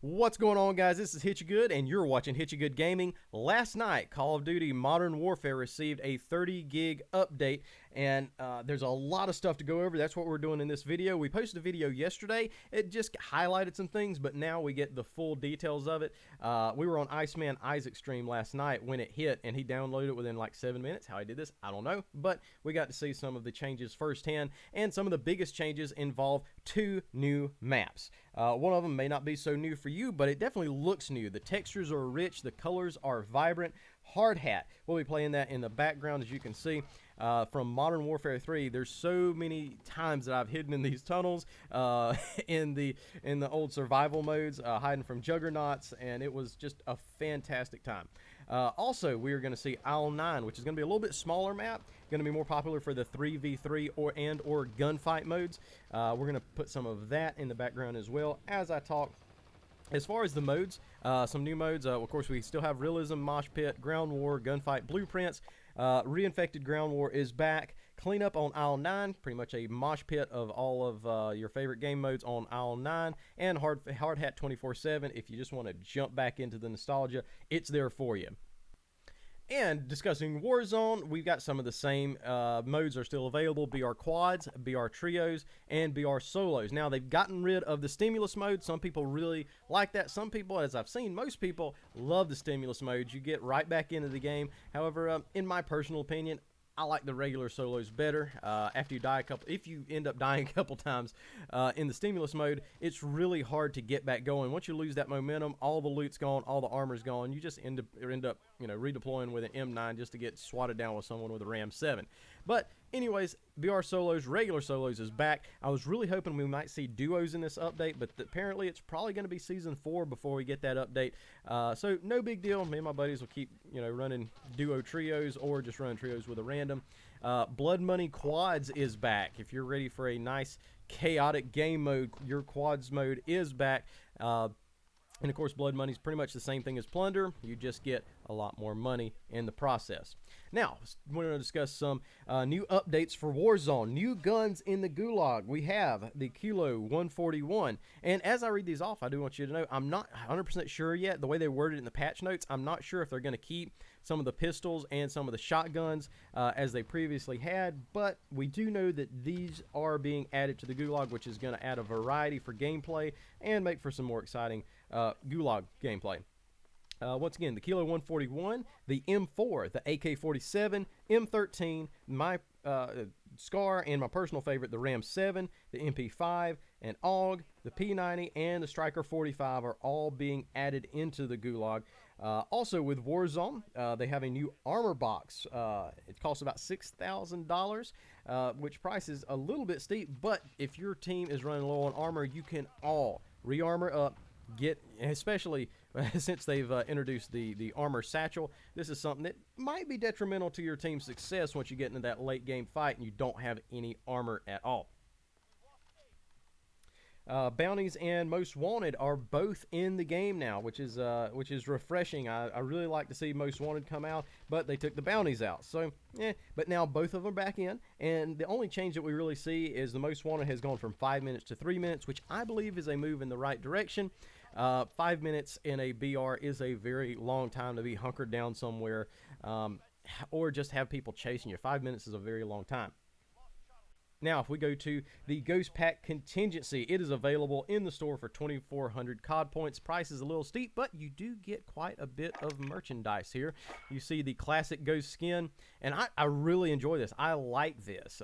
What's going on, guys? This is Hit You Good, and you're watching Hit You Good Gaming. Last night, Call of Duty Modern Warfare received a 30 gig update, and there's a lot of stuff to go over. That's what we're doing in this video. We posted a video yesterday. It just highlighted some things, but now we get the full details of it. We were on Iceman Isaac's stream last night when it hit, and he downloaded it within like 7 minutes. How he did this, I don't know, but we got to see some of the changes firsthand, and some of the biggest changes involve 2 new maps. One of them may not be so new for you, but it definitely looks new. The textures are rich, the colors are vibrant. Hard Hat, we'll be playing that in the background, as you can see. From Modern Warfare 3, there's so many times that I've hidden in these tunnels, in the old survival modes, hiding from juggernauts, and it was just a fantastic time. Also, we are going to see Isle 9, which is going to be a little bit smaller map, going to be more popular for the 3v3 or gunfight modes. We're going to put some of that in the background as well as I talk. As far as the modes, some new modes, of course, we still have Realism, Mosh Pit, Ground War, Gunfight, Blueprints. Reinfected Ground War is back. Cleanup on Isle 9, pretty much a mosh pit of all of your favorite game modes on Isle 9. And Hard Hat 24/7, if you just want to jump back into the nostalgia, it's there for you. And discussing Warzone, we've got some of the same modes are still available: BR Quads, BR Trios, and BR Solos. Now, they've gotten rid of the Stimulus mode. Some people really like that. Some people, as I've seen, most people love the Stimulus mode. You get right back into the game. However, in my personal opinion, I like the regular solos better. After you die if you end up dying a couple times in the Stimulus mode, it's really hard to get back going. Once you lose that momentum, all the loot's gone, all the armor's gone. You just end up, redeploying with an M9 just to get swatted down with someone with a Ram 7. But anyways, BR Solos, regular solos is back. I was really hoping we might see duos in this update, but apparently it's probably going to be Season 4 before we get that update. So no big deal. Me and my buddies will keep, running duo trios or just running trios with a random. Blood Money Quads is back. If you're ready for a nice chaotic game mode, your Quads mode is back. And of course, Blood Money is pretty much the same thing as Plunder. You just get a lot more money in the process. Now, we're going to discuss some new updates for Warzone. New guns in the gulag. We have the Kilo 141. And as I read these off, I do want you to know, I'm not 100% sure yet. The way they worded it in the patch notes, I'm not sure if they're going to keep some of the pistols and some of the shotguns as they previously had. But we do know that these are being added to the gulag, which is going to add a variety for gameplay and make for some more exciting gulag gameplay. Once again, the Kilo 141, the M4, the AK-47, M13, my SCAR, and my personal favorite, the Ram 7, the MP5, and AUG, the P90, and the Striker 45 are all being added into the gulag. Also with Warzone, they have a new armor box. It costs about $6,000, which price is a little bit steep, but if your team is running low on armor, you can all re-armor up. Especially since they've introduced the armor satchel, this is something that might be detrimental to your team's success once you get into that late game fight and you don't have any armor at all. Bounties and Most Wanted are both in the game now, which is refreshing. I really like to see Most Wanted come out, but they took the bounties out. So, but now both of them are back in, and the only change that we really see is the Most Wanted has gone from 5 minutes to 3 minutes, which I believe is a move in the right direction. 5 minutes in a BR is a very long time to be hunkered down somewhere, or just have people chasing you. 5 minutes is a very long time. Now, if we go to the Ghost Pack Contingency, it is available in the store for 2,400 COD points. Price is a little steep, but you do get quite a bit of merchandise here. You see the classic Ghost skin, and I really enjoy this. I like this.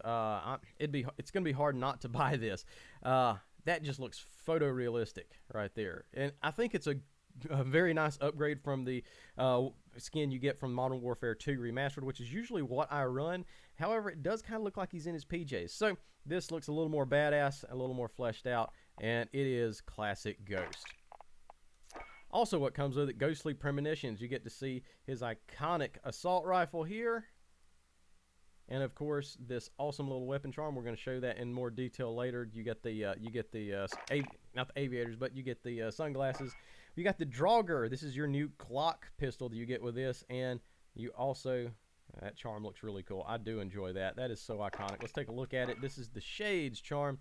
It's going to be hard not to buy this. That just looks photorealistic right there, and I think it's a very nice upgrade from the skin you get from Modern Warfare 2 Remastered, which is usually what I run. However, it does kind of look like he's in his PJs. So this looks a little more badass, a little more fleshed out, and it is classic Ghost. Also, what comes with it, Ghostly Premonitions. You get to see his iconic assault rifle here. And of course, this awesome little weapon charm. We're going to show that in more detail later. You get the not the aviators, but you get the sunglasses. You got the Draugr. This is your new Glock pistol that you get with this, and you also, that charm looks really cool. I do enjoy that. That is so iconic. Let's take a look at it. This is the Shades charm.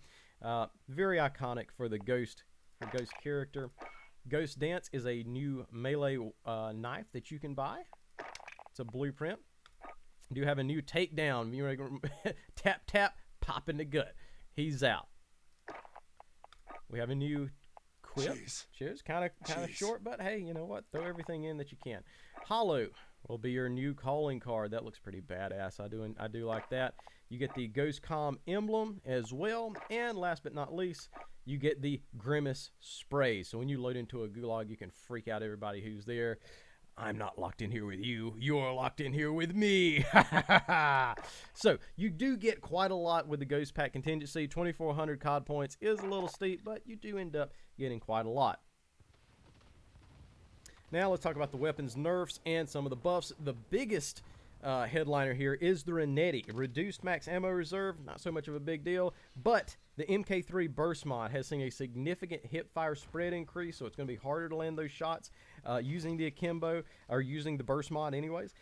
Very iconic for the Ghost character. Ghost Dance is a new melee knife that you can buy. It's a blueprint. Do have a new takedown. You tap tap, pop in the gut. He's out. We have a new quip. Cheers. Kind of short, but hey, you know what? Throw everything in that you can. Hollow will be your new calling card. That looks pretty badass. I do like that. You get the Ghost Com emblem as well, and last but not least, you get the Grimace spray. So when you load into a gulag, you can freak out everybody who's there. I'm not locked in here with you. You're locked in here with me. So you do get quite a lot with the Ghost Pack contingency. 2,400 COD points is a little steep, but you do end up getting quite a lot. Now let's talk about the weapons nerfs and some of the buffs. The biggest headliner here is the Renetti. Reduced max ammo reserve, not so much of a big deal, but the MK3 burst mod has seen a significant hip fire spread increase, so it's going to be harder to land those shots using the akimbo, or using the burst mod anyways.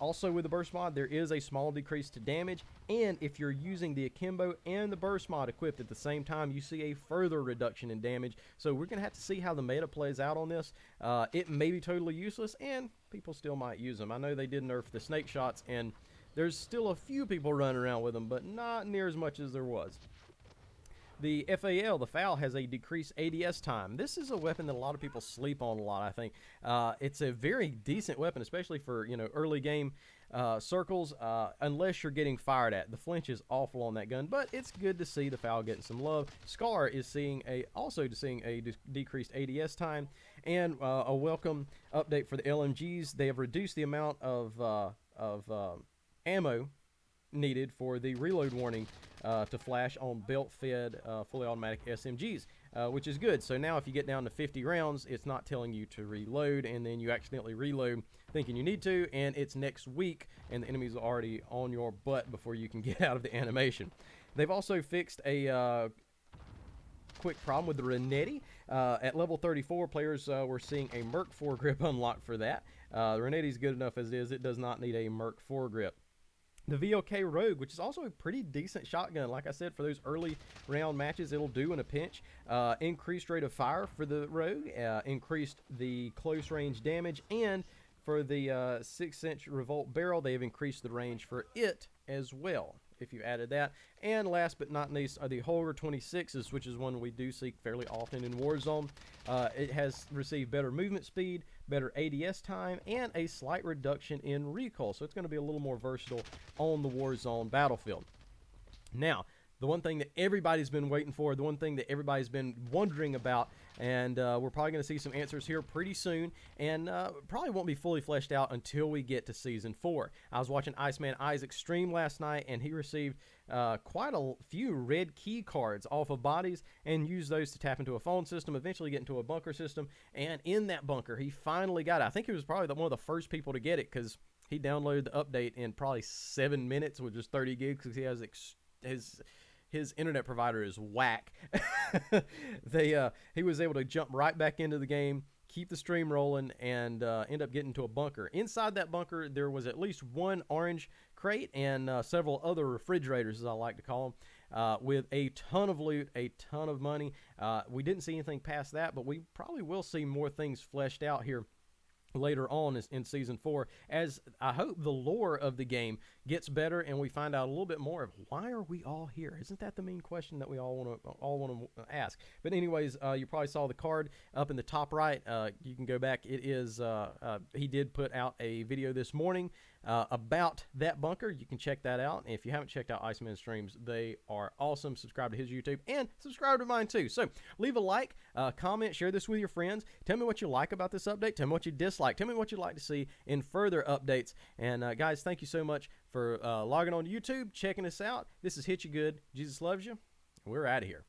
Also with the burst mod, there is a small decrease to damage, and if you're using the akimbo and the burst mod equipped at the same time, you see a further reduction in damage. So we're going to have to see how the meta plays out on this. It may be totally useless, and people still might use them. I know they did nerf the snake shots, and there's still a few people running around with them, but not near as much as there was. The FAL, the FAL, has a decreased ADS time. This is a weapon that a lot of people sleep on a lot, I think. It's a very decent weapon, especially for, you know, early game circles, unless you're getting fired at. The flinch is awful on that gun, but it's good to see the FAL getting some love. Scar is also seeing a decreased ADS time, and a welcome update for the LMGs. They have reduced the amount of ammo needed for the reload warning to flash on belt-fed fully automatic SMGs, which is good. So now if you get down to 50 rounds, it's not telling you to reload, and then you accidentally reload thinking you need to, and it's next week, and the enemy's already on your butt before you can get out of the animation. They've also fixed a quick problem with the Renetti. At level 34, players were seeing a Merc foregrip unlocked for that. The Renetti's good enough as it is. It does not need a Merc foregrip. The VOK Rogue, which is also a pretty decent shotgun. Like I said, for those early round matches, it'll do in a pinch. Increased rate of fire for the Rogue, increased the close range damage, and for the 6-inch revolt barrel, they have increased the range for it as well, if you added that. And last but not least are the Holger 26s, which is one we do see fairly often in Warzone. It has received better movement speed, better ADS time, and a slight reduction in recoil. So it's going to be a little more versatile on the Warzone battlefield. Now, the one thing that everybody's been waiting for, the one thing that everybody's been wondering about, and we're probably going to see some answers here pretty soon, and probably won't be fully fleshed out until we get to Season 4. I was watching Iceman Isaac stream last night, and he received quite a few red key cards off of bodies, and used those to tap into a phone system, eventually get into a bunker system, and in that bunker, he finally got it. I think he was probably one of the first people to get it, because he downloaded the update in probably 7 minutes, which is 30 gigs, because he has his internet provider is whack. He was able to jump right back into the game, keep the stream rolling, and end up getting to a bunker. Inside that bunker, there was at least one orange crate and several other refrigerators, as I like to call them, with a ton of loot, a ton of money. We didn't see anything past that, but we probably will see more things fleshed out here later on in Season 4, as I hope the lore of the game gets better and we find out a little bit more of why are we all here. Isn't that the main question that we all want to ask? But anyways, you probably saw the card up in the top right. You can go back. It is he did put out a video this morning about that bunker. You can check that out. And if you haven't checked out Iceman streams, they are awesome. Subscribe to his YouTube and subscribe to mine too. So leave a like, comment, share this with your friends. Tell me what you like about this update. Tell me what you dislike. Tell me what you'd like to see in further updates. And guys, thank you so much for logging on to YouTube, checking us out. This is Hit You Good. Jesus loves you. We're out of here.